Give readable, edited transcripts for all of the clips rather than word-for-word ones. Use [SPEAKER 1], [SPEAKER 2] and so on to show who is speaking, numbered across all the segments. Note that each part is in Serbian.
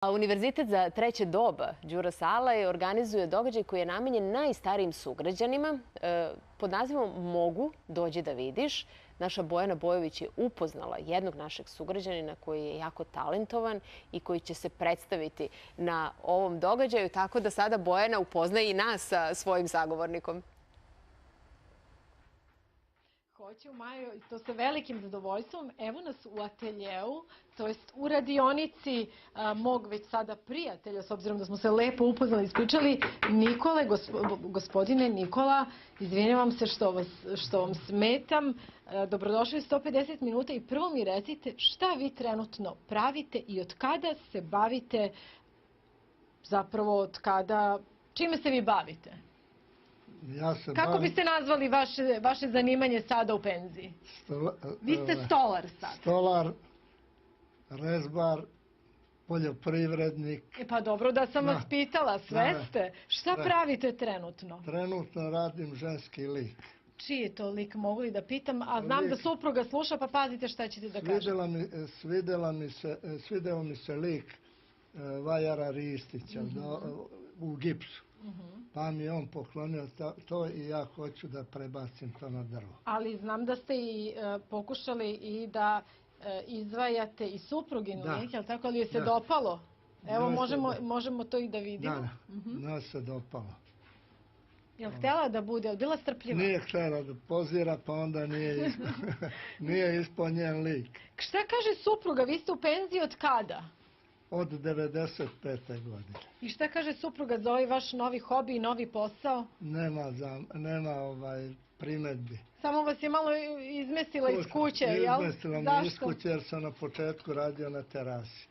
[SPEAKER 1] A Univerzitet za treće doba Đuro Sala organizuje događaj koji je namenjen najstarijim sugrađanima. Pod nazivom "Mogu, dođi da vidiš". Naša Bojana Bojović je upoznala jednog našeg sugrađanina koji je jako talentovan i koji će se predstaviti na ovom događaju. Tako da sada Bojana upoznaje i nas sa svojim sagovornikom.
[SPEAKER 2] Hoću, Majo, i to sa velikim zadovoljstvom. Evo nas u ateljeu, to jest u radionici mog već sada prijatelja, s obzirom da smo se lepo upoznali i ispričali, Nikole, gospodine Nikola, izvinjavam se što vam smetam. Dobrodošli u 150 minuta i prvo mi recite šta vi trenutno pravite i od kada se bavite, zapravo čime se vi bavite? Kako biste nazvali vaše zanimanje sada u penziji? Vi ste stolar sad.
[SPEAKER 3] Stolar, rezbar, poljoprivrednik.
[SPEAKER 2] Pa dobro da sam vas pitala, sve ste. Šta pravite trenutno?
[SPEAKER 3] Trenutno radim ženski lik.
[SPEAKER 2] Čiji je to lik, mogu li da pitam? A znam da supruga sluša, pa pazite šta ćete da kažete.
[SPEAKER 3] Svideo mi se lik Vajara Ristića u gipsu. Pa mi je on poklonio to i ja hoću da prebacim to na drvo.
[SPEAKER 2] Ali znam da ste i pokušali i da izdvajate i supruginu lik, jel tako? Ali je se dopalo? Evo, možemo to i da vidimo.
[SPEAKER 3] Da, se dopalo.
[SPEAKER 2] Jel htjela da bude? Jel bila strpljiva?
[SPEAKER 3] Nije htjela da pozira, pa onda nije ispunjen lik.
[SPEAKER 2] Šta kaže supruga? Vi ste u penziji od kada?
[SPEAKER 3] Od 95. godine.
[SPEAKER 2] I šta kaže supruga za ovaj vaš novi hobi i novi posao?
[SPEAKER 3] Nema primedbi.
[SPEAKER 2] Samo vas je malo izmestila iz kuće, jel?
[SPEAKER 3] Izmestila me iz kuće jer sam na početku radio na terasi.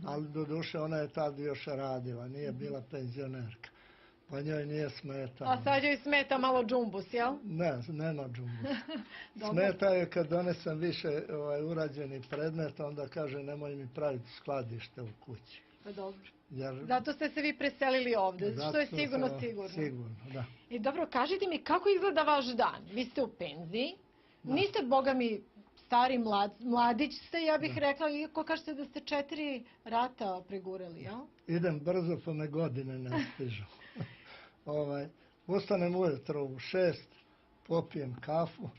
[SPEAKER 3] Ali doduše ona je tad još radila, nije bila penzionerka. Pa njoj nije smetalo.
[SPEAKER 2] A sad joj smeta malo džumbus, jel?
[SPEAKER 3] Ne, nema džumbus. Smeta je kad donesem više urađeni predmet, onda kaže nemoj mi praviti skladište u kući.
[SPEAKER 2] Pa dobro. Zato ste se vi preselili ovde, što je sigurno.
[SPEAKER 3] Sigurno, da.
[SPEAKER 2] I dobro, kažite mi kako izgleda vaš dan? Vi ste u penziji, niste, boga mi, stari mladić ste, ja bih rekla, iako kažete da ste 4 rata pregurali, jel?
[SPEAKER 3] Idem brzo, pa me godine ne stižu. Ustanem ujutro u 6, popijem kafu,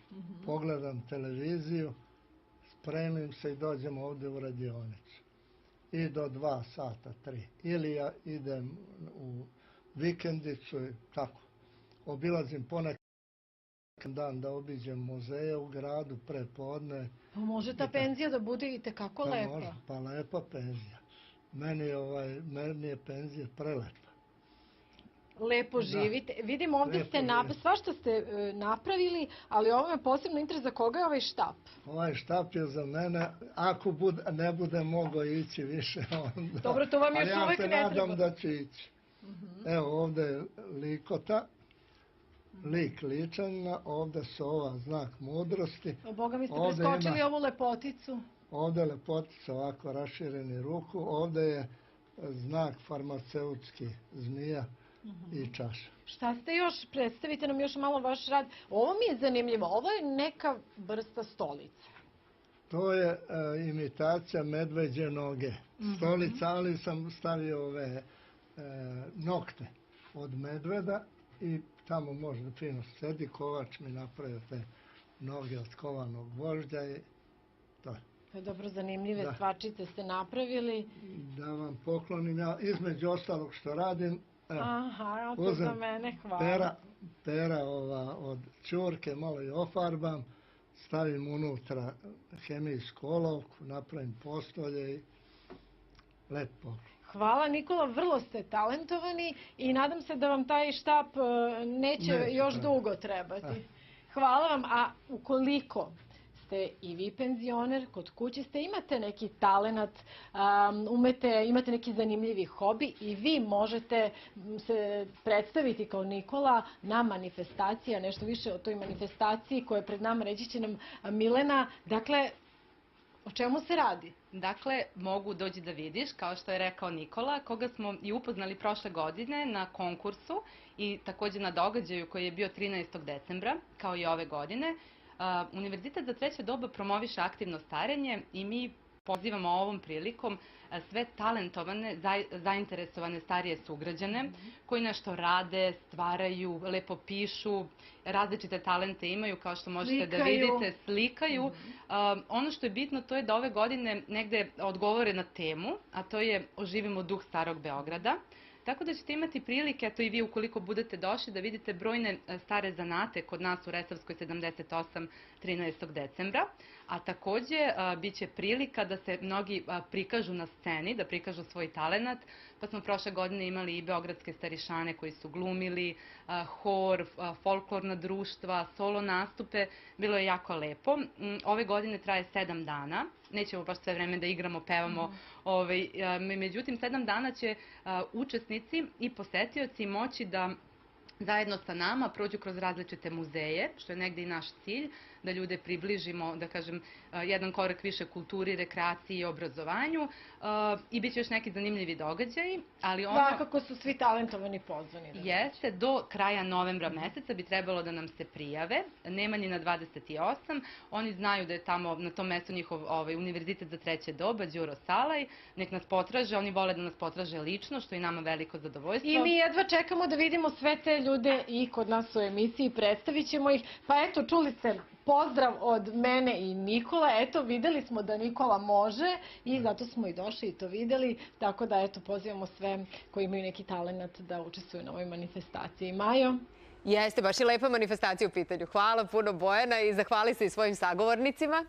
[SPEAKER 3] pogledam televiziju, spremim se i dođem ovde u radionicu. I do 2 sata, 3. Ili ja idem u vikendicu i tako. Obilazim ponekad dan da obiđem muzeje u gradu prepodne.
[SPEAKER 2] Pa može ta penzija da bude i tekako lepa.
[SPEAKER 3] Pa lepa penzija. Meni je penzija prelepa.
[SPEAKER 2] Lepo živite. Vidim ovde svašta ste napravili, ali ovo me posebno interes, za koga je ovaj štap?
[SPEAKER 3] Ovaj štap je za mene, ako ne bude mogao ići više onda.
[SPEAKER 2] Dobro, to vam još uvek ne treba.
[SPEAKER 3] Ja se nadam da će ići. Evo ovde je likota, lik ličanina, ovde sova, znak mudrosti.
[SPEAKER 2] Boga mi ste preskočili ovu lepoticu.
[SPEAKER 3] Ovde je lepotica, ovako rašireni ruku, ovde je znak farmaceutski zmija i čaša.
[SPEAKER 2] Šta ste još? Predstavite nam još malo vaš rad. Ovo mi je zanimljivo. Ovo je neka vrsta stolice.
[SPEAKER 3] To je imitacija medveđe noge. Stolica, ali sam stavio ove nokte od medveda i tamo može da fino sedi. Kovač mi napravio te noge od kovanog gvožđa i to je.
[SPEAKER 2] To je dobro, zanimljive stvačice ste napravili.
[SPEAKER 3] Da vam poklonim ja, između ostalog što radim,
[SPEAKER 2] aha, to za mene, hvala.
[SPEAKER 3] Pera od ćurke, malo i ofarbam, stavim unutra hemijsku olovku, napravim postolje i lep poklon.
[SPEAKER 2] Hvala Nikola, vrlo ste talentovani i nadam se da vam taj štap neće još dugo trebati. Hvala vam, a ukoliko ste i vi penzioner, kod kuće ste, imate neki talenat, imate neki zanimljivi hobi i vi možete se predstaviti kao Nikola na manifestaciji, a nešto više o toj manifestaciji koja je pred nama, reći će nam Milena. Dakle, o čemu se radi?
[SPEAKER 4] Dakle, mogu dođi da vidiš, kao što je rekao Nikola, koga smo i upoznali prošle godine na konkursu i takođe na događaju koji je bio 13. decembra, kao i ove godine. Univerzitet za treće doba promoviše aktivno starenje i mi pozivamo ovom prilikom sve talentovane, zainteresovane starije sugrađane koji nešto rade, stvaraju, lepo pišu, različite talente imaju, kao što možete da vidite, slikaju. Ono što je bitno to je da ove godine negde odgovore na temu, a to je Oživimo duh starog Beograda. Tako da ćete imati prilike, a to i vi ukoliko budete došli, da vidite brojne stare zanate kod nas u Resavskoj 78 13. decembra. A takođe bit će prilika da se mnogi prikažu na sceni, da prikažu svoj talenat. Pa smo prošle godine imali i beogradske starišane koji su glumili, hor, folklorna društva, solo nastupe. Bilo je jako lepo. Ove godine traje 7 dana. Nećemo baš sve vreme da igramo, pevamo. Međutim, 7 dana će učesnici i posetioci moći da zajedno sa nama prođu kroz različite muzeje, što je negde i naš cilj, da ljude približimo, da kažem, jedan korak više kulturi, rekreaciji i obrazovanju. I bit će još neki zanimljivi događaji, ali ono...
[SPEAKER 2] Svakako su svi talentovani pozvani.
[SPEAKER 4] Jeste, do kraja novembra meseca bi trebalo da nam se prijave. Nemanjina 28, oni znaju da je tamo na tom mestu njihov univerzitet za treće doba, Đuro Salaj. Nek nas potraže, oni vole da nas potraže lično, što je nama veliko zadovoljstvo.
[SPEAKER 2] I mi jedva čekamo da vidimo sve te ljude i kod nas u emisiji, predstavit ćemo ih. Pa eto, čuli ste pozdrav od mene i Nikola. Eto, videli smo da Nikola može i zato smo i došli i to videli. Tako da, eto, pozivamo sve koji imaju neki talent da učestvuju na ovoj manifestaciji. Majo?
[SPEAKER 1] Jeste, baš i lepa manifestacija u pitanju. Hvala puno, Bojana, i zahvali se i svojim sagovornicima.